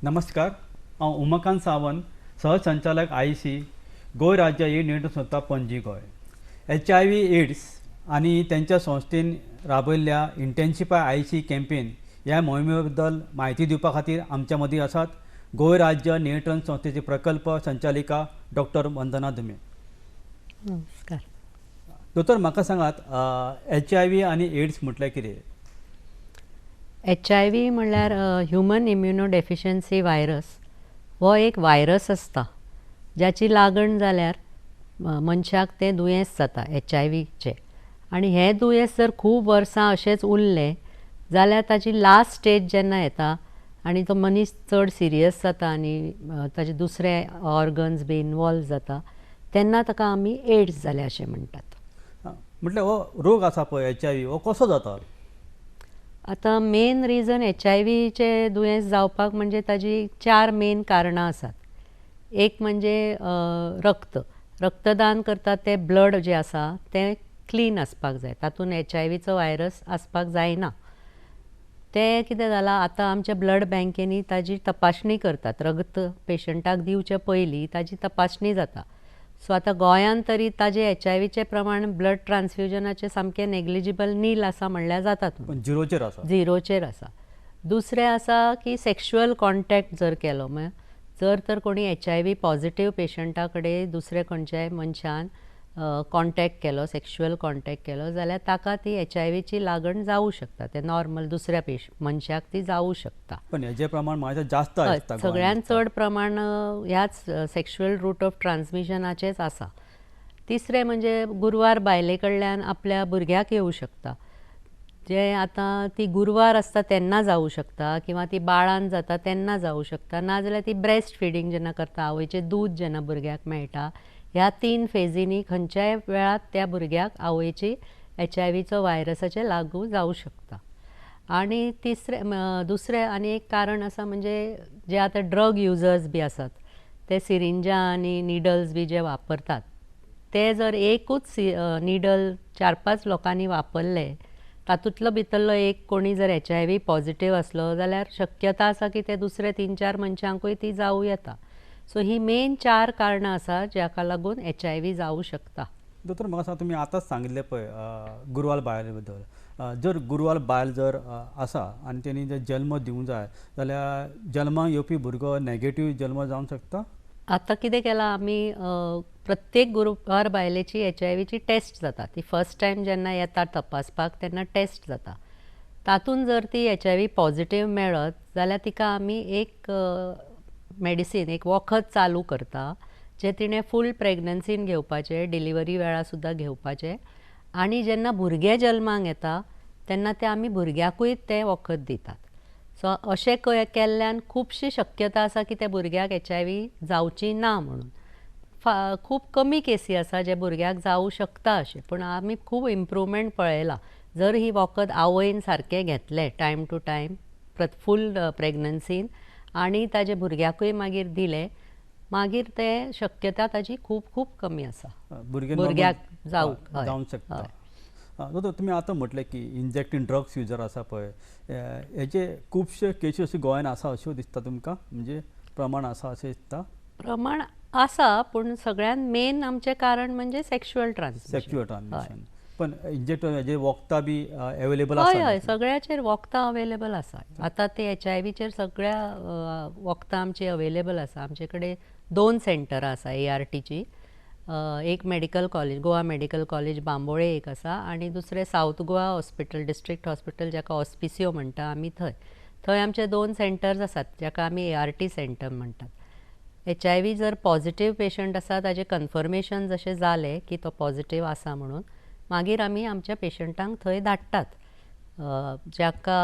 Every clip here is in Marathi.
नमस्कार, हांव उमाकांत सावंत, सहसंचालक आयसी गोंय राज्य एड नियंत्रण संस्था पणजी गोंय. HIV एड्स आणि त्यांच्या संस्थेन राबयल्ल्या इंटेन्सिफाय आयसी कॅम्पेन ह्या मोहिमे बद्दल माहिती दिवपा खातीर आमच्या मदीं आसात गोंय राज्य नियंत्रण संस्थेचे प्रकल्प संचालिका डॉक्टर वंदना धुमे. नमस्कार. दोतोर, म्हाका सांगात, HIV आणि एड्स म्हटल्यार कितें? HIV म्हणल्यार ह्युमन इम्युनो डेफिशियन्सी व्हायरस हो एक व्हायरस आसता ज्याची लागण जाल्यार मनशाक तें दुयेंस जाता HIVचें. आनी हें दुयेंस जर खूब वर्सां अशेंच उरलें जाल्यार ताची लास्ट स्टेज जेन्ना येता आनी तो मनीस चड सिरियस जाता आनी ताचे दुसरे ऑर्गन्स बी इनवॉल्व जाता तेन्ना ताका आमी एड्स जाले अशें म्हणटात. म्हटल्यार हो रोग आसा पळय HIV हो कसो जाता? आतां मेन रिजन HIVचे दुयेंस जावपाक म्हणजे ताजी 4 मेन कारणां आसात. एक म्हणजे रक्तदान करतात ते ब्लड जे आसा तें क्लीन आसपाक जाय, तातूंत HIVचो व्हायरस आसपाक जायना. तें कितें जालां, आतां आमच्या ब्लड बँकेनी ताजी तपासणी करतात. रगत पेशंटाक दिवचे पयलीं ताजी तपासणी जाता. सो आतां गोंयांत तरी ताजें HIVचें प्रमाण ब्लड ट्रान्सफ्युजनाचें सामकें नेग्लिजिबल नील आसा म्हणल्यार जातात. पण झिरोचेर आसा. झिरोचेर आसा. दुसरें आसा की सेक्शुअल कॉन्टॅक्ट जर केलो, जर तर कोणी HIV पॉझिटिव्ह पेशंटा कडेन दुसरे खंयच्याय मनशान कॉन्टॅक्ट केलो, सेक्शुअल कॉन्टॅक्ट केलो जाल्यार ताका ती HIVची लागण जावं शकता. ते नॉर्मल दुसऱ्या मनशाक ती जावं शकता. पण हेजें प्रमाण मातशें जास्त आसता. सगळ्यांत चड प्रमाण ह्याच सेक्शुअल रूट ऑफ ट्रान्समिशनाचेच आसा. तिसरें म्हणजे गुरवार बायले कडल्यान आपल्या भुरग्याक येवं शकता. जे आतां ती गुरवार आसता तेन्ना जावं शकता किंवा ती बाळान जाता तेन्ना जावं शकता, नाजाल्यार ती ब्रेस्ट फिडींग जेन्ना करता, आवयचें दूद जेन्ना भुरग्याक मेळटा, ह्या 3 फेजींनी खंयच्याय वेळार त्या भुरग्याक आवयची HIVचो व्हायरसाचें लागू जावं शकता. आनी दुसरें आनी एक कारण आसा म्हणजे जे आतां ड्रग युजर्स बी आसात ते सिरिंजां आनी निडल्स बी जे वापरतात ते जर एकूच निडल 4-5 लोकांनी वापरले, तातूंतलो भितरलो एक कोणी जर HIV पॉझिटिव्ह असलो जाल्यार शक्यता आसा की ते दुसरे 3-4 मनशांकूय ती जावं येता. सो ही मेन 4 कारणां आसा ज्याका लागून HIV जावं शकता. दोतोर, म्हाका सांग, तुमी आतांच सांगिल्लें पळय गुरवाल बायले बद्दल. जर गुरवाल बायल जर आसा आनी तेणी जर जल्म दिवंक जाय जाल्यार जल्माक येवपी भुरगो नॅगेटीव जल्म जावंक शकता? आतां कितें केलां आमी, प्रत्येक गुरवार बायलेची HIVची टेस्ट जाता. ती फर्स्ट टायम जेन्ना येता तपासपाक तेन्ना टेस्ट जाता. तातूंत जर ती HIV पॉझिटिव्ह मेळत जाल्यार तिका आमी एक मेडिसीन, एक वखद चालू करता जें तिणें फूल प्रेग्नन्सीन घेवपाचें, डिलिव्हरी वेळा सुद्दां घेवपाचें. आनी जेन्ना भुरगें जल्माक येता तेन्ना तें आमी भुरग्याकूय तें वखद दितात. सो अशें केल्ल्यान खुबशी शक्यता आसा की त्या भुरग्याक HIV जावची ना म्हणून. खूब कमी केसी आसा जे भुरग्याक जावं शकता अशें, पूण आमी खूब इम्प्रूवमेंट पळयला. जर ही वखद आवयन सारकें घेतलें टायम टू टायम फूल प्रेग्नन्सीन आनी ताजे भुरग्याकूय मागीर दिलें, मागीर ते शक्यता ताजी खूब खूब कमी आसा भुरग्याक जावंक शकता. दोतोर, तुमी आतां म्हटलें की इंजेक्टींग ड्रग्स युजर आसा पळय, हेजे खुबशे केसी अश्यो गोंयांत आसा अश्यो दिसता तुमकां? म्हणजे प्रमाण आसा अशें दिसता? प्रमाण आसा, पूण सगळ्यात मेन आमचें कारण म्हणजे सेक्शुअल ट्रान्समिशन. पण इंजेक्ट हेजे वखदां बी अवेलेबल आसा? हय, सगळ्याचेर वखदां अवेलेबल आसा. आतां ते HIVचेर सगळ्या वखदां आमची अवेलेबल आसा. आमचे कडेन 2 सेंटरां आसा ARTची. एक medical college, Goa medical college Bambolim एक आसा, आनी दुसरें south Goa hospital, district hospital जाका ऑस्पिसियो म्हणटा आमी, थंय आमचे 2 सेंटर्स आसात जाका आमी ART सेंटर म्हणटात. HIV जर पॉझिटिव्ह पेशंट आसा ताजें कन्फर्मेशन जशें जालें की तो पॉझिटिव्ह आसा म्हणून, मागीर आमी आमच्या पेशंटांक थंय धाडटात. जाका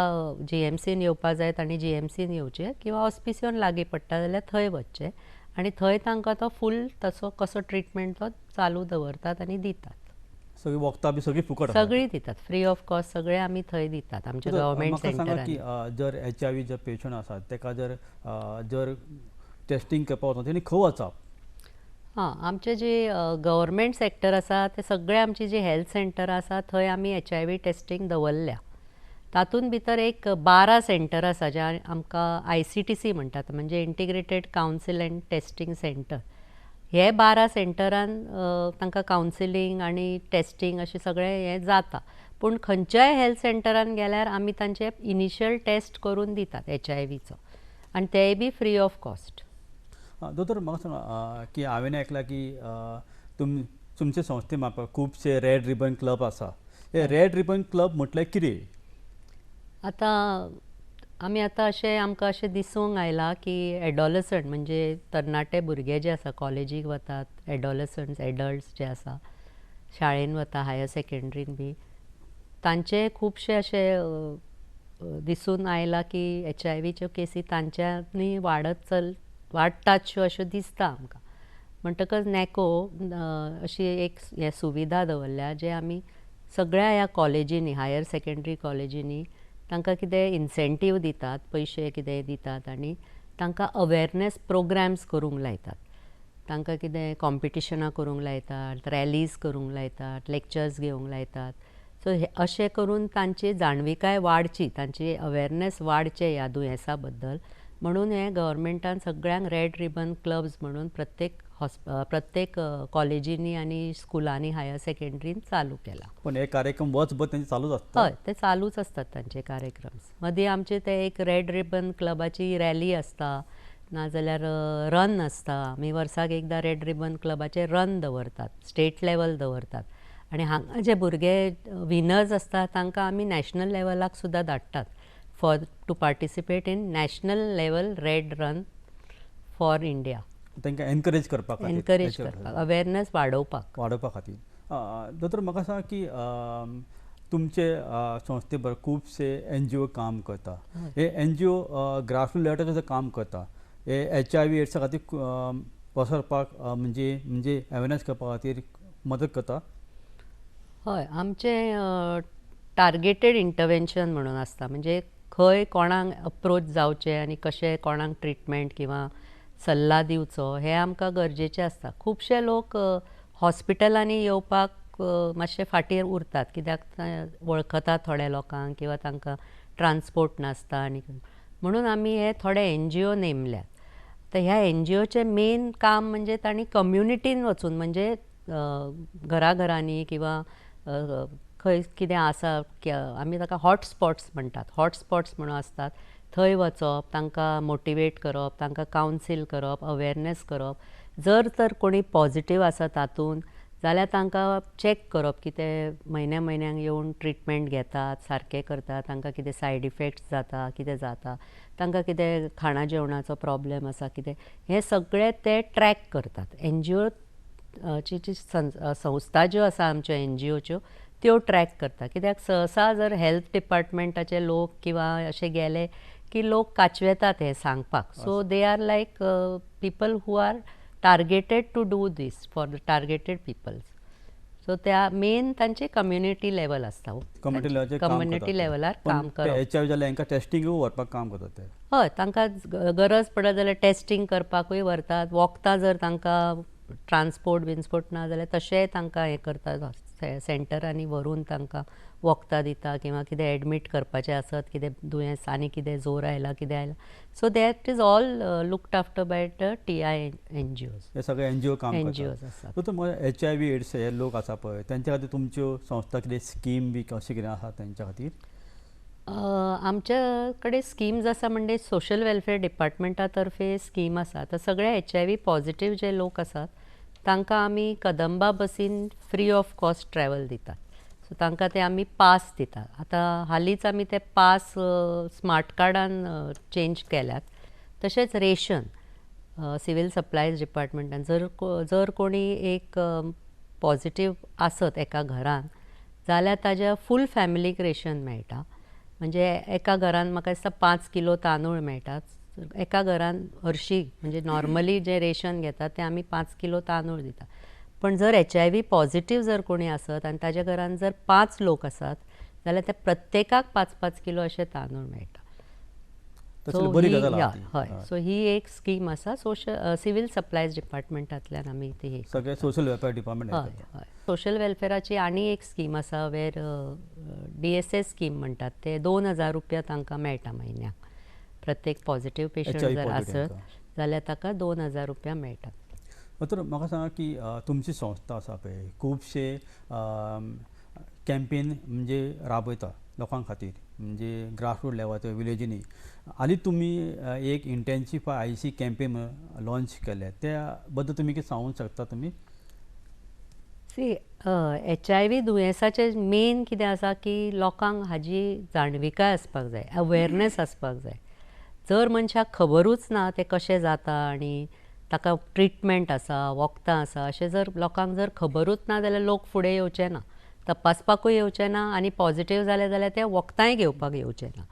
GMCन येवपा जाय तांणी GMCन येवचें किंवा ऑस्पिसियोन लागीं पडटा जाल्यार थंय वचचें, आनी थंय तांकां तो फूल तसो कसो ट्रिटमेंट तो चालू दवरतात आनी दितात. सगळीं वखदां बी सगळीं फुकट सगळीं दितात, फ्री ऑफ कॉस्ट सगळें आमी थंय दितात आमच्या गव्हर्मेंट सेंटरांनी. की जर HIV जर पेशंट आसा ताका जर टेस्टिंग करपाक वता तेणी खंय वचप? आमचे जे गव्हर्मेंट सेक्टर आसा ते सगळे आमची जी हेल्थ सेंटर आसा थंय आमी HIV टेस्टिंग दवरल्या. तातूंत भितर एक 12 सेंटर आसा जे आमकां ICTC म्हणटात, म्हणजे integrated council end testing centre. हे 12 सेंटरान तांकां कावन्सिलींग आनी टेस्टींग अशें सगळें हें जाता. पूण खंयच्याय हेल्थ सेंटरान गेल्यार आमी तांचे इनिशियल टेस्ट करून दितात HIV चो, आनी तेय बी फ्री ऑफ कॉस्ट. दोतोर म्हाका सांगा की हांवें आयकलां की तुमचे संस्थे मार्फत खुबशे रेड रिबन क्लब आसा. हे रेड रिबन क्लब म्हटल्यार कितें? आमी आतां आमकां अशें दिसूंक आयलां की एडॉलसंट म्हणजे तरणाटे भुरगे जे आसा, कॉलेजीक वतात, एडॉलसंट्स एडल्ट्स जे आसा, शाळेन वता, हायर सेकंड्रीन बी, तांचे खुबशे अशें दिसून आयलां की HIV केसी तांच्यांनी वाडटातश्यो अश्यो दिसता आमकां. म्हणटकच नॅको अशी एक हे सुविधा दवरल्या जे आमी सगळ्या ह्या कॉलेजींनी, हायर सेकंड्री कॉलेजींनी तांकां कितें इन्सेंटीव दितात, पयशे कितें दितात आनी तांकां अवेरनेस प्रोग्राम्स करूंक लायतात. तांकां कितें कॉम्पिटिशनां करूंक लायतात, रॅलीज करूंक लायतात, लेक्चर्स घेवंक लायतात. सो अशें करून तांची जाणविकाय वाडची, तांची अवेरनेस वाडचे ह्या दुयेंसा बद्दल म्हणून हे गव्हर्मेंटान सगळ्यांक रेड रिबन क्लब्स म्हणून प्रत्येक कॉलेजींनी आनी स्कुलांनी, हायर सेकंड्रीन चालू केला. पण हे कार्यक्रम वर्सभर तेंचे चालूच आसता? हय, ते चालूच असतात तांचे कार्यक्रम. मदीं आमचे ते एक रेड रिबन क्लबाची रॅली आसता, नाजाल्यार रन आसता. आमी वर्साक एकदां रेड रिबन क्लबाचे रन दवरतात, स्टेट लेवल दवरतात. आनी हांगा जे भुरगे विनर्स आसतात तांकां आमी नॅशनल लेवलाक सुद्दां धाडटात to participate in national level red run for India. तांकां एनकरेज करपाक, अवेरनेस वाडोवपा खातीर. दोतोर म्हाका सांग की तुमचे संस्थे बरोबर खुबशे NGO काम करता. हे NGO ग्रास लेवलाचेर काम करता. हे HIV एड्सा खातीर पसरपाक म्हणजे अवेरनेस करपा खातीर मदत करता. हय, आमचे टार्गेटेड इंटरवेंशन म्हणून आसता. म्हणजे खंय कोणाक अप्रोच जावचें आनी कशें कोणाक ट्रिटमेंट किंवा सल्ला दिवचो हें आमकां गरजेचें आसता. खुबशे लोक हॉस्पिटलांनी येवपाक मातशे फाटीर उरतात, कित्याक वळखतात थोड्या लोकांक किंवा तांकां ट्रान्सपोर्ट नासता आनी म्हणून आमी हे थोडे NGO नेमल्यात. तर ह्या NGOचें मेन काम म्हणजे तांणी कम्युनिटीन वचून, म्हणजे घराघरांनी किंवा खंय कितें आसा, आमी ताका हॉटस्पॉट्स म्हणटात, हॉटस्पॉट्स म्हणून आसतात, थंय वचप, तांकां मोटिवेट करप, तांकां कावन्सील करप, अवेरनेस करप. जर तर कोणी पॉझिटीव आसा तातूंत जाल्यार तांकां चॅक करप की ते म्हयन्याक येवन ट्रिटमेंट घेतात, सारकें करतात, तांकां कितें सायड इफेक्ट्स जाता, कितें जाता, तांकां कितें खाणा जेवणाचो प्रॉब्लेम आसा कितें, हें सगळें ते ट्रॅक करतात. NGO ची संस्था ज्यो आसा आमच्यो NGOच्यो त्यो ट्रॅक करता. कित्याक सहसा जर हेल्थ डिपार्टमेंटाचे लोक किंवा अशे गेले की लोक काचवेतात हें सांगपाक. So they are like people who are targeted to do this for the targeted peoples. So त्या मेन तांचे कम्युनिटी लेवल आसता, कम्युनिटी लेवलार काम करप. HIV जाल्यार हांकां टेस्टिंगूय व्हरपाक काम करतात ते? हय, तांकां गरज पडत जाल्यार टेस्टिंग करपाकूय व्हरतात. वखदां जर तांकां ट्रान्सपोर्ट ना जाल्यार तशेंय तांकां हें करतात, सेंटरांनी व्हरून तांकां वखदां दिता किंवा कितें एडमीट करपाचें आसत, कितें दुयेंस आनी कितें जोर आयला, कितें आयला. So that is all looked after by the TI NGOs. हे सगळे NGO काम NGOs आसात. तर HIV एड्स हे लोक आसा पळय, तेंच्या खातीर तुमच्यो संस्था कितें स्कीम बी अशें कितें आसा तेंच्या खातीर? आमच्या कडेन स्किम्स आसा, म्हणजे सोशल वेलफेअर डिपार्टमेंटा तर्फे स्कीम आसा. तर सगळे HIV पॉझिटीव जे लोक आसात तांकां आमी कदंबा बसीन फ्री ऑफ कॉस्ट ट्रॅवल दितात. सो तांकां ते आमी पास दितात. आतां हालींच आमी ते पास स्मार्ट कार्डान चेंज केल्यात. तशेंच रेशन सिवील सप्लायज डिपार्टमेंटान जर कोणी एक पॉझिटीव आसत एका घरान जाल्यार ताज्या फूल फॅमिलीक रेशन मेळटा. म्हणजे एका घरान म्हाका दिसता 5 किलो तांदूळ मेळटात. एका घरान हरशीं, म्हणजे नॉर्मली जे रेशन घेतात ते आमी 5 किलो तांदूळ दिता. पण जर HIV पॉझिटीव जर कोणी आसत आनी ताज्या घरान जर 5 लोक आसात जाल्यार ते प्रत्येकाक 5-5 किलो अशे तांदूळ मेळटा. तसली बरी गजाल आहा ती. हय सो ही एक स्कीम आसा सिव्हिल सप्लायज डिपार्टमेंटांतल्यान आमी ती हे सगळे सोशल वेलफेअर डिपार्टमेंट हय हय सोशल वेलफेअराची आनी एक स्कीम आसा वेर DSS स्कीम म्हणटात ते 2000 रुपया तांकां मेळटा म्हयन्याक. प्रत्येक पॉझिटिव्ह पेशंट HIV जर positive आसत जाल्यार ताका 2000 रुपया मेळटात. तर म्हाका सांगा की तुमची संस्था आसा पळय खुबशे कॅम्पेन म्हणजे राबयता लोकां खातीर म्हणजे ग्रासरूट लेवल विलेजींनी. हालीं तुमी एक इंटेन्सिफाय IC कॅम्पेन लॉन्च केले त्या बद्दल तुमी कितें सांगूंक शकता तुमी? सी HIV दुयेंसाचें मेन कितें आसा की लोकांक हाजी जाणविकाय आसपाक जाय, अवेरनेस आसपाक जाय. जर मनशाक खबरूच ना तें कशें जाता आनी ताका ट्रिटमेंट आसा वखदां आसा अशें जर लोकांक जर खबरूच ना जाल्यार लोक फुडें येवचे ना, तपासपाकूय येवचे ना आनी पॉझिटिव्ह जाले जाल्यार ते वखदांय घेवपाक येवचे ना.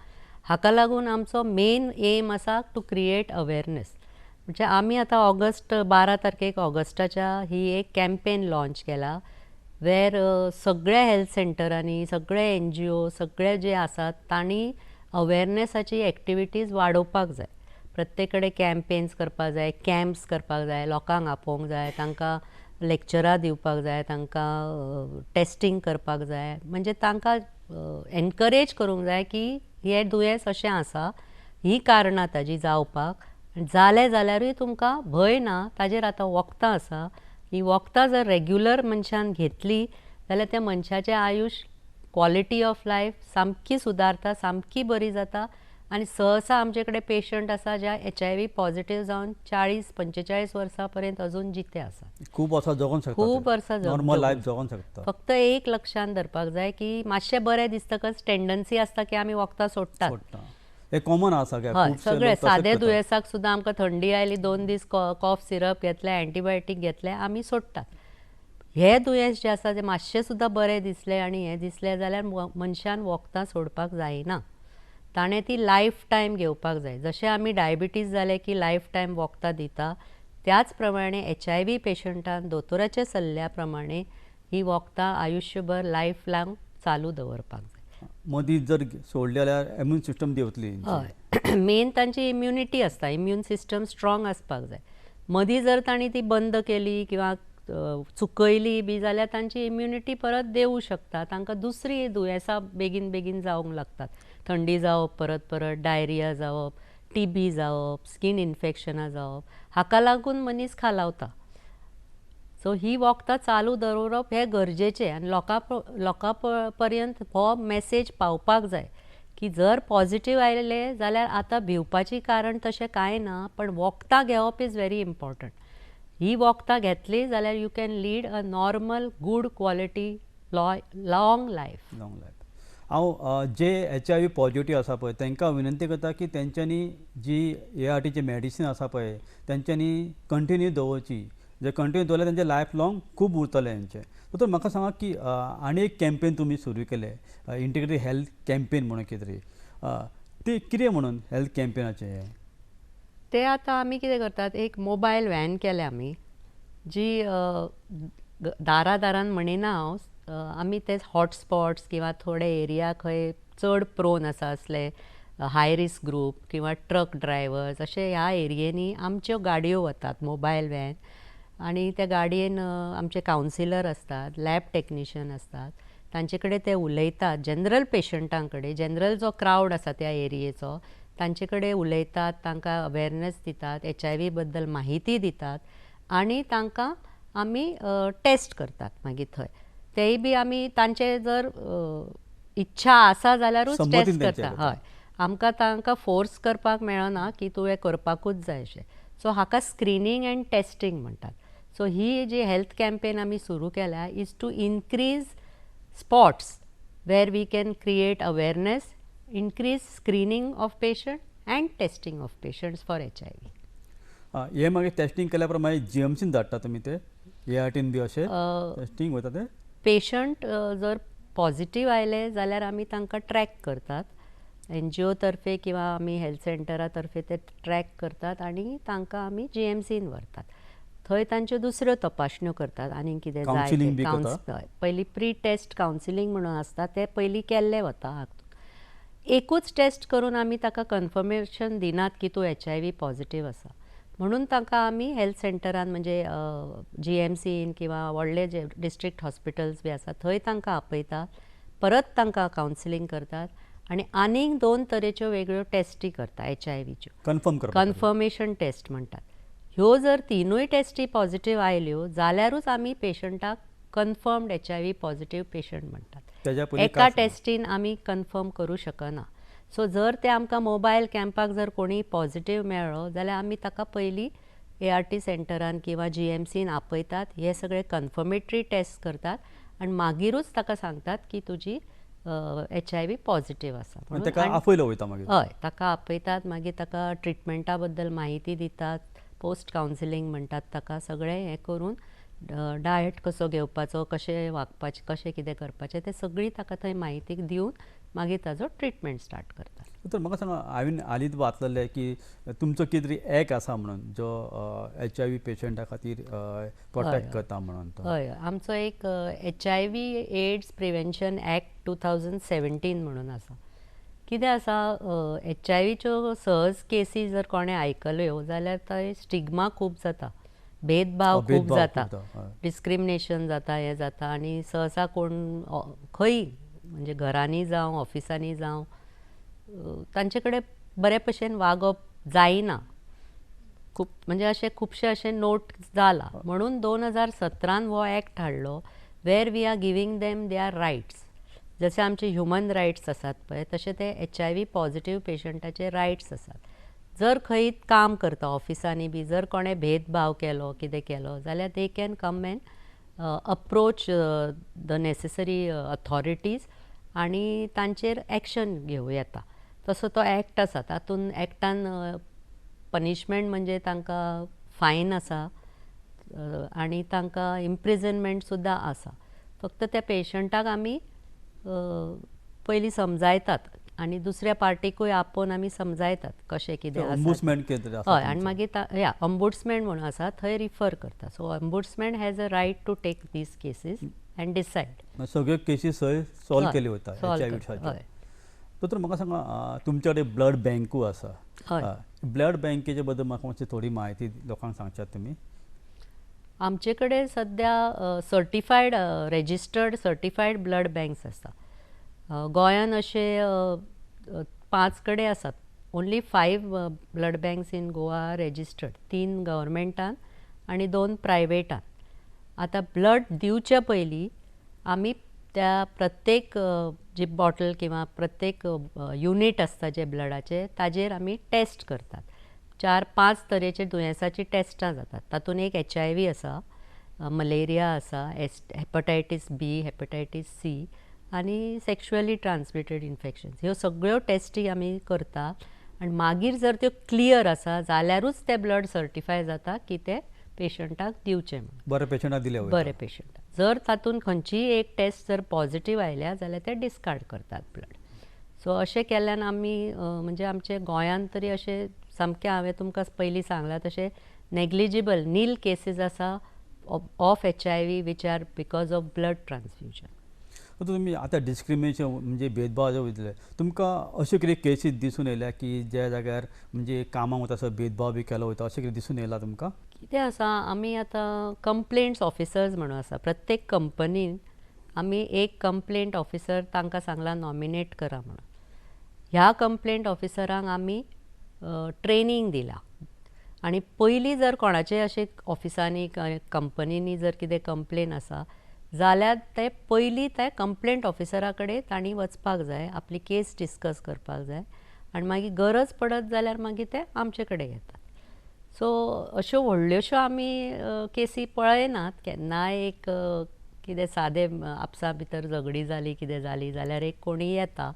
हाका लागून आमचो मेन एम आसा टू क्रिएट अवेरनेस. म्हणजे आमी आतां ऑगस्ट 12 तारखेक ऑगस्टाच्या ही एक कॅम्पेन लॉन्च केला वेर सगळ्या हेल्थ सेंटरांनी सगळे NGO सगळे जे आसात तांणी अवेरनेसाची एक्टिविटीज वाडोवपाक जाय. प्रत्येक कडेन कॅम्पेन्स करपाक जाय, कॅम्प्स करपाक जाय, लोकांक आपोवंक जाय, तांकां लेक्चरां दिवपाक जाय, तांकां टेस्टींग करपाक जाय. म्हणजे तांकां एनकरेज करूंक जाय की हे दुयेंस अशें आसा, ही कारणां ताजी जावपाक. जालें जाल्यारूय तुमकां भंय ना, ताजेर आतां वखदां आसा. ही वखदां जर रेग्युलर मनशान घेतली जाल्यार त्या मनशाचें आयुश्य क्वॉलिटी ऑफ लायफ सामकी सुदारता, सामकी बरी जाता. आनी सहसा आमचे कडेन पेशंट आसा जे HIV पॉझिटिव्ह जावन 40-45 वर्सां पर्यंत अजून जिते आसा. खूब वर्सां जगोंक शकता, खूब वर्सां नॉर्मल लायफ जगोंक शकता. फक्त एक लक्षांत धरपाक जाय की मातशें बरें दिसतकच टेंडन्सी आसता की आमी वखदां सोडटात. हे कॉमन आसा हय सगळे सादे दुयेंसाक सुद्दां आमकां थंडी आयली 2 दीस कॉफ सिरप घेतले, एंटीबायोटीक घेतले, आमी सोडटात. हे दुयेंस जे आसा ते मातशें सुद्दां बरें दिसलें आनी हें दिसलें जाल्यार मनशान वखदां सोडपाक जायना. ताणें ती लायफ टायम घेवपाक जाय. जशें आमी डायबिटीज जाले की लायफ टायम वखदां दिता त्याच प्रमाणे HIV पेशंटान दोतोराच्या सल्ल्या प्रमाणे ही वखदां आयुश्यभर लायफ लाँग चालू दवरपाक जाय. मदीं जर सोडली जाल्यार इम्यून सिस्टम देंवतली. हय मेन तांची इम्युनिटी आसता, इम्यून सिस्टम स्ट्रॉंग आसपाक जाय. मदीं जर तांणी ती बंद केली किंवा चुकयली बी जाल्यार तांची इम्युनिटी परत देवूं शकता. तांकां दुसरी दुयेंसां बेगीन बेगीन जावंक लागतात. थंडी जावप परत परत, डायरिया जावप, TB जावप, स्कीन इन्फेक्शनां जावप. हाका लागून मनीस खालावता. सो ही वखदां चालू दवरप हें गरजेचें आनी लोकां पर्यंत हो मेसेज पावपाक जाय की जर पॉझिटिव्ह आयले जाल्यार आतां भिवपाची कारण तशें कांय ना, पण वखदां घेवप इज व्हेरी इम्पॉर्टंट. ही वखदां घेतली जाल्यार you can lead a normal good quality long life. हांव जे HIV पॉझिटिव्ह आसा पळय तांकां विनंती करता की तेंच्यांनी जी ARTची मेडिसीन आसा पळय तेंच्यांनी कंटिन्यू दवरची. जे कंटिन्यू दवरल्यार तेंचें लायफ लाँग खूब उरतलें हेंचें. तर म्हाका सांगा की आनी एक कॅम्पेन तुमी सुरू केलें इंटिग्रेटेड हेल्थ कॅम्पेन म्हणून कितें तरी. ते कितें म्हणून हेल्थ कॅम्पेनाचें हें? ते आतां आमी कितें करतात एक मोबायल व्हॅन केले आमी जी दारान म्हणिना हांव. आमी ते हॉटस्पॉट्स किंवा थोडे एरिया खंय चड प्रोन आसा असले हाय रिस्क ग्रूप किंवा ट्रक ड्रायव्हर्स अशे ह्या एरियेनी आमच्यो गाडयो वतात मोबायल व्हॅन. आनी त्या गाडयेन आमचे कावन्सिलर असतात, लॅब टेक्निशियन असतात. तांचे कडेन ते उलयतात जनरल पेशंटां कडेन, जनरल जो क्रावड आसा त्या एरियेचो तांचे कडेन उलयतात, तांकां अवेरनेस दितात, HIV बद्दल माहिती दितात आनी तांकां आमी टेस्ट करतात मागीर थंय. तेय बी आमी तांचे जर इच्छा आसा जाल्यारूच टेस्ट करता. हय आमकां तांकां फोर्स करपाक मेळना की तुवें करपाकूच जाय अशें. सो हाका स्क्रिनींग एंड टेस्टींग म्हणटात. सो ही जी हेल्थ कॅम्पेन आमी सुरू केल्या is to increase spots where we can create awareness, increase screening of patient and testing of patients for HIV. हे मागीर टेस्टींग केल्या प्रमाणे GMCन धाडटा तुमी ते ARTन बी अशें टेस्टींग वता ते? पेशंट जर पॉझिटिव्ह आयले जाल्यार आमी तांकां ट्रॅक करतात. NGO तर्फे किंवा आमी हेल्थ सेंटरा तर्फे ते ट्रॅक करतात आनी तांकां आमी GMCन व्हरतात. थंय तांच्यो दुसऱ्यो तपासण्यो करतात आनी कितें जाय. पयलीं प्री टेस्ट कावन्सिलींग म्हणून आसता तें पयलीं केल्लें वता. एकूच टेस्ट करून आमी ताका कन्फर्मेशन दिनात की तूं HIV पॉझिटिव्ह आसा. म्हणून ताका आमी हेल्थ सेंटरान म्हणजे GMCन किंवा व्हडले जे डिस्ट्रिक्ट हॉस्पिटल्स बी आसा थंय तांकां आपयतात, परत तांकां कावन्सिलींग करतात आनी आनीक 2 तरेच्यो वेगळ्यो टेस्टी करता HIVच्यो. कन्फर्म करपाक कन्फर्मेशन टेस्ट म्हणटात. ह्यो जर तिनूय टेस्टी पॉझिटिव्ह आयल्यो जाल्यारूच आमी पेशंटाक कन्फर्म्ड HIV पॉझिटिव्ह पेशंट म्हणटात. त्याच्या पयलीं एका कांय टेस्टीन आमी कन्फर्म करूं शकना. सो जर ते आमकां मोबायल कॅम्पाक जर कोणी पॉझिटिव्ह मेळ्ळो जाल्यार आमी ताका पयलीं ART सेंटरान किंवा GMCन आपयतात, हे सगळे कन्फर्मेटरी टेस्ट करतात आनी मागीरूच ताका सांगतात की तुजी HIV पॉझिटिव्ह आसा आनी ताका आपयलो वयता मागीर. हय, ताका आपयतात, मागीर ताका ट्रिटमेंटा बद्दल माहिती दितात, पोस्ट कावन्सिलींग म्हणटात ताका, सगळें हें करून डायट कसो घेवपाचो, कशें वागपाचें, कशें कितें करपाचें तें सगळी ताका थंय म्हायती दिवन मागीर ताजो ट्रिटमेंट स्टार्ट करतात. तर म्हाका सांगा, हांवें हालींच वाचलेलें की तुमचो कितें तरी ॲक्ट आसा म्हणून जो HIV पेशंटा खातीर प्रोटेक्ट करता म्हणून तो. हय, आमचो एक HIV एड्स प्रिव्हेन्शन ॲक्ट 2017 म्हणून आसा. कितें आसा, HIVच्यो सहज केसी जर कोणें आयकल्यो जाल्यार थंय स्टिग्मा खूब जाता, भेदभाव खूब भेदभाव जाता, खूब जाता, हय. डिस्क्रिमिनेशन जाता, हें जाता आनी सहसा कोण खंय म्हणजे घरांनी जावं ऑफिसांनी जावं तांचे कडेन बरे भशेन वागप जायना. खूब म्हणजे अशें खुबशे अशें नोट जाला. म्हणून 2017 हो ॲक्ट हाडलो, where we are giving them their rights. जसे आमचे ह्युमन रायट्स आसात पळय तशे ते HIV पॉझिटिव्ह पेशंटाचे रायट्स आसात. जर खंय काम करता ऑफिसांनी बी जर कोणें भेदभाव केलो, कितें केलो जाल्यार they can come and approach the necessary authorities आनी तांचेर एक्शन घेवं येता. तसो तो ॲक्ट आसा. तातूंत ॲक्टान पनिशमेंट म्हणजे तांकां फायन आसा आनी तांकां इम्प्रिजनमेंट सुद्दां आसा. फक्त त्या पेशंटाक आमी पयलीं समजायतात आनी दुसऱ्या पार्टीकूय आपोवन आमी समजायतात कशें कितें आसा. ऑम्बुड्समॅन कितें तरी आसा हय, आनी मागीर ऑम्बुड्समॅन म्हणून आसा थंय रिफर करता. So ombudsman has a right to take these cases and decide. सगळ्यो केसीस थंय सॉल्व केल्यो वयता HIVच्यो. तर म्हाका सांगा, तुमचे कडेन ब्लड बँकूय आसा. ब्लड बँकेचे बद्दल म्हाका मातशी थोडी म्हायती लोकांक सांगशात तुमी? आमचे कडेन सद्या certified registered certified blood banks आसा. गोंयान अशे 5 कडेन आसात. Only 5 blood banks in Goa are registered. 3 गव्हर्मेंटान आनी 2 प्रायवेटान. आतां ब्लड दिवचे पयलीं आमी त्या प्रत्येक जी बॉटल किंवा प्रत्येक युनीट आसता जे ब्लडाचे ताजेर आमी टेस्ट करतात. 4-5 तरेचे दुयेंसाची टेस्टां जातात. तातूंत एक HIV आसा, मलेरिया आसा, हेपटायटीस B, हेपटायटीस C आनी सेक्शुअली ट्रान्समिटेड इन्फेक्शन्स. ह्यो सगळ्यो टेस्टी आमी करता आनी मागीर जर त्यो क्लियर आसा जाल्यारूच ते ब्लड सर्टिफाय जाता की ते पेशंटाक दिवचें म्हणून. बरे पेशंटाक दिले वयता. बरे पेशंटाक. जर तातूंत खंयचीय एक टेस्ट जर पॉझिटिव्ह आयल्या जाल्यार ते डिस्कार्ड करतात ब्लड. सो अशें केल्ल्यान आमी म्हणजे आमचे गोंयान तरी अशें सामकें हांवें तुमकां पयलीं सांगलां तशें नेग्लिजिबल नील केसीस आसा of HIV which are because of blood transfusion. तुमी आतां डिस्क्रिमिनेशन म्हणजे भेदभाव जो वयतले, तुमकां अश्यो कितें केसीस दिसून येयल्या की ज्या जाग्यार म्हणजे कामाक वता आसतना भेदभाव बी केलो वयता, अशें कितें दिसून येयला तुमकां? कितें आसा, आमी आतां कंप्लेंट्स ऑफिसर्स म्हणून आसा. प्रत्येक कंपनीन आमी एक कंप्लेंट ऑफिसर तांकां सांगलां नॉमिनेट करा म्हणून. ह्या कंप्लेंट ऑफिसरांक आमी ट्रेनींग दिलां आनी पयलीं जर कोणाचेय अशें ऑफिसांनी कंपनीनी जर कितें कंप्लेन आसा जाल्यार ते पयलीं ते कंप्लेंट ऑफिसरा कडेन तांणी वचपाक जाय, आपली केस डिस्कस करपाक जाय आनी मागीर गरज पडत जाल्यार मागीर ते आमचे कडेन येतात. सो अश्यो व्हडल्योश्यो आमी केसी पळयनात. केन्नाय एक कितें सादें आपसा भितर झगडी जाली कितें जाली जाल्यार एक कोणी येता,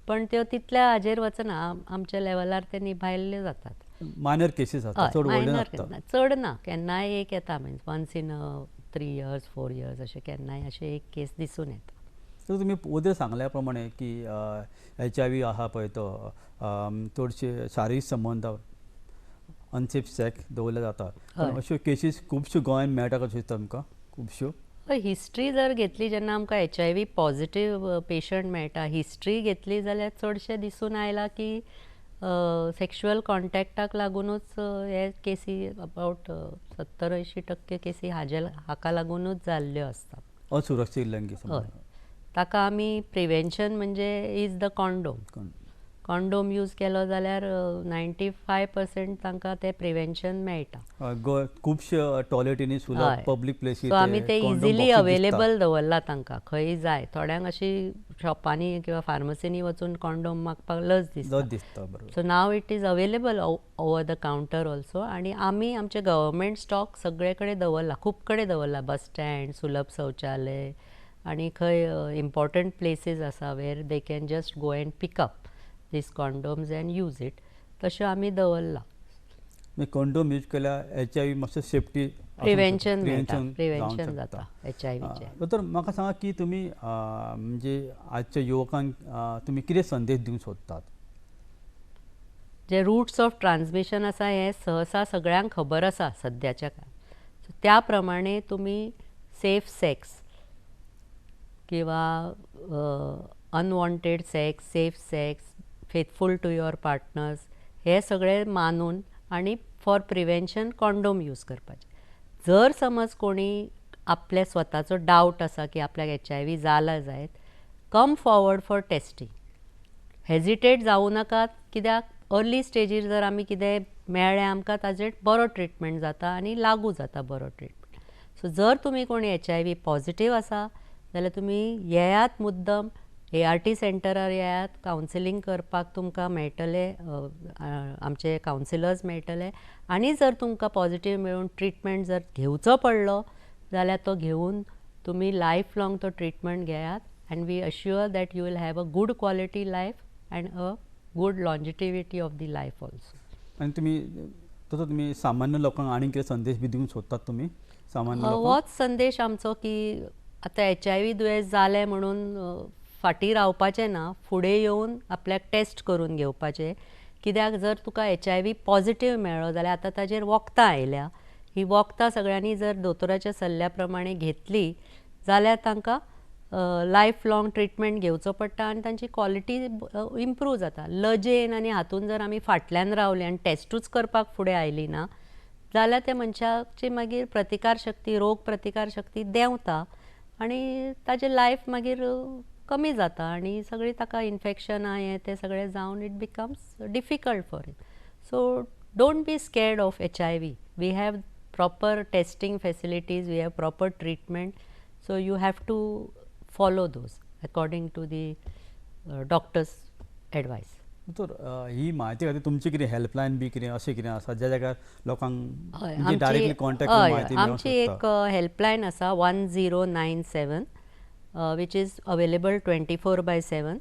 पण त्यो तितल्या हाजेर वचना. आमच्या लेवलार ते निभायल्ल्यो जातात. मायनर केसीस आसता, चड व्हडल्यो नासता. चड ना, केन्नाय एक येता means once in 3 years 4 years अशें केन्नाय अशें एक केस दिसून येता. तर तुमी उदय सांगल्या प्रमाणे की HIV आहा पळय तो चडशे शारिरीक संबंद अनसेफ सेक्स दवरले जाता. अश्यो केसीस खुबश्यो गोंयान मेळटा कशें दिसता तुमकां? खुबश्यो हिस्ट्री जर घेतली जेन्ना आमकां HIV पॉझिटिव्ह पेशंट मेळटा, हिस्ट्री घेतली जाल्यार चडशे दिसून आयला की सेक्शुअल कॉन्टॅक्टाक लागूनच हे केसी अबावट 70-80% केसी हाका लागूनच जाल्ल्यो आसता. असुरक्षीत लैंगिक हय, संबंध. ताका आमी प्रिवेंशन म्हणजे is the condom. Condom use केलो जाल्यार 95% तांकां ते प्रिवेंशन मेळटा. खुबशे टॉयलेटींनी सुद्दां पब्लीक प्लेसीर सो आमी ते इजिली अवेलेबल दवरला तांकां, खंय जाय. थोड्यांक अशी शॉपांनी किंवा फार्मसीनी वचून कॉन्डोम मागपाक लज दिसता. So now it is available over the counter also. आनी आमी आमचे गव्हर्मेंट स्टॉक सगळे कडेन दवरला, खूब कडेन दवरला. बस स्टँड, सुलभ शौचालय आनी खंय इम्पॉर्टंट प्लेसीस आसा where they can just go and pick up these condoms and use it. तशें आमी दवरला. कॉन्डोम यूज केल्यार HIV मातशें सेफ्टी प्रिवेंशन जाता HIV. दोतोर म्हाका सांगा की तुमी म्हणजे आजच्या युवकांक तुमी कितें संदेश दिवंक सोदतात? जे रूट्स ऑफ ट्रान्समिशन आसा हे सहसा सगळ्यांक खबर आसा सद्याच्या काळात. सो त्या प्रमाणे तुमी सेफ सेक्स किंवा unwanted sex, safe sex, faithful to your partners हे सगळे मानून आनी फॉर प्रिवेंशन कॉन्डोम यूज करपाचे. जर समज कोणी आपले स्वताचो डावट आसा की आपल्याक HIV जाला जायत, come forward for testing. Hesitate जावं नाकात, कित्याक अर्ली स्टेजीर जर आमी कितें मेळ्ळें आमकां ताजेर बरो ट्रिटमेंट जाता आनी लागू जाता बरो ट्रिटमेंट. सो जर तुमी कोणी HIV पॉझिटिव्ह आसा जाल्यार तुमी येयात मुद्दम ART सेंटरार येयात. कावन्सिलींग करपाक तुमकां मेळटले, आमचे कावन्सिलर्स मेळटले. आनी जर तुमकां पॉझिटिव्ह मेळून ट्रिटमेंट जर घेवचो पडलो जाल्यार तो घेवन तुमी लायफ लाँग तो ट्रिटमेंट घेयात. And we assure that you will have a good quality life and a good longevity of the life also. आनी तुमी सामान्य लोकांक आनी कितें संदेश बी दिवंक सोदतात तुमी सामान्य लोकांक? होच संदेश आमचो की आतां HIV दुयेंस जालें म्हणून फाटीं रावपाचें ना, फुडें येवन आपल्याक टेस्ट करून घेवपाचें. कित्याक जर तुका HIV पॉझिटिव्ह मेळ्ळो जाल्यार आतां ताजेर वखदां आयल्या. ही वखदां सगळ्यांनी जर दोतोराच्या सल्ल्या प्रमाणे घेतली जाल्यार तांकां लायफ लाँग ट्रिटमेंट घेवचो पडटा आनी तांची क्वॉलिटी इम्प्रूव जाता. लजेन आनी हातून जर आमी फाटल्यान रावले आनी टेस्टूच करपाक फुडें आयली ना जाल्यार त्या मनशाची मागीर प्रतिकार शक्ती, रोग प्रतिकार शक्ती देंवता आनी ताजें लायफ मागीर कमी जाता आनी सगळी ताका इन्फेक्शनां हें तें सगळें जावन it becomes difficult for him. So don't be scared of HIV. We have proper testing facilities, we have proper treatment. So you have to follow those according to the doctors advice. तर ही म्हायती खातीर तुमची कितें हेल्पलायन बी कितें अशें कितें आसा ज्या जाग्यार लोकांक डायरेक्टली कॉन्टॅक्ट करून म्हायती मेळोवंक आमची एक हेल्पलायन आसा 1097 which is available 24/7.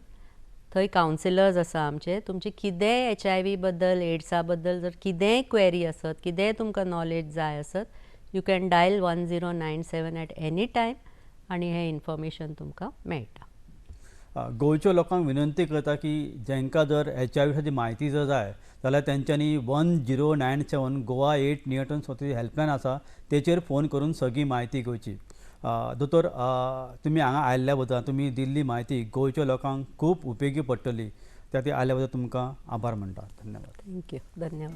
थंय कावन्सिलर्स आसा आमचे. तुमची कितेंय HIV बद्दल, एड्सा बद्दल जर कितेंय क्वेरी आसत, कितेंय तुमकां नॉलेज जाय आसत, you can dial 1097 at any time आनी हें इन्फॉर्मेशन तुमकां मेळटा. गोंयच्या लोकांक विनंती करता की जांकां जर HIV साठी म्हायती जर जाय जाल्यार तेंच्यांनी 1097 गोवा 8 नियटन स्वतःची हेल्पलायन आसा तेचेर फोन करून सगळी म्हायती घेवची. दोतोर तुमी हांगा आयिल्ल्या बद्दल तुमी दिल्ली म्हायती गोंयच्या लोकांक खूब उपेगी पडटली. त्या खातीर आयिल्ल्या बद्दल तुमकां आभार म्हणटा. धन्यवाद. थँक्यू. धन्यवाद.